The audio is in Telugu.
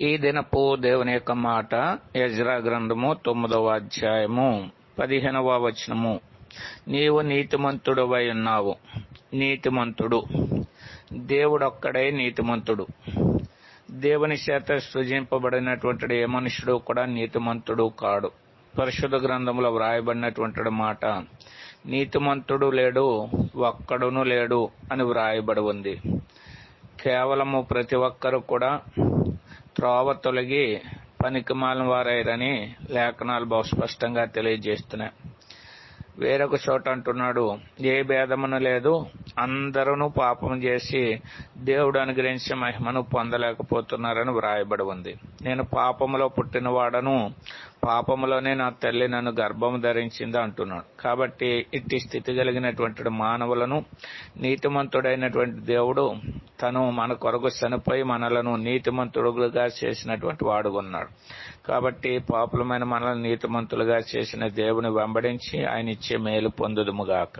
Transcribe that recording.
ఈ దినపు దేవుని యొక్క మాట ఎజ్రా గ్రంథము 9వ అధ్యాయము 15వ వచనము. నీవు నీతిమంతుడవై ఉన్నావు. నీతిమంతుడు దేవుడొక్కడే నీతిమంతుడు. దేవుని చేత సృజింపబడినటువంటి ఏ మనుషుడు కూడా నీతిమంతుడు కాడు. పరిశుద్ధ గ్రంథంలో వ్రాయబడినటువంటి మాట, నీతిమంతుడు లేడు, ఒక్కడును లేడు అని వ్రాయబడి ఉంది. కేవలము ప్రతి ఒక్కరు కూడా త్రోవ తొలగి పనికిమాలిన వారైరని లేఖనాలు బహు స్పష్టంగా తెలియజేస్తున్నాయి. వేరొక చోట అంటున్నాడు, ఏ భేదమును లేదు, అందరూ పాపం చేసి దేవుడు అనుగ్రహించే మహిమను పొందలేకపోతున్నారని వ్రాయబడి ఉంది. నేను పాపములో పుట్టినవాడను, పాపములోనే నా తల్లి నన్ను గర్భము ధరించింది అంటున్నాడు. కాబట్టి ఇట్టి స్థితి కలిగినటువంటి మానవులను నీతిమంతుడైనటువంటి దేవుడు తను మన కొరకు చనిపోయి మనలను నీతిమంతుడుగా చేసినటువంటి వాడు ఉన్నాడు. కాబట్టి పాపులమైన మనల్ని నీతిమంతులుగా చేసిన దేవుని వెంబడించి ఆయన ఇచ్చే మేలు పొందుదుముగాక.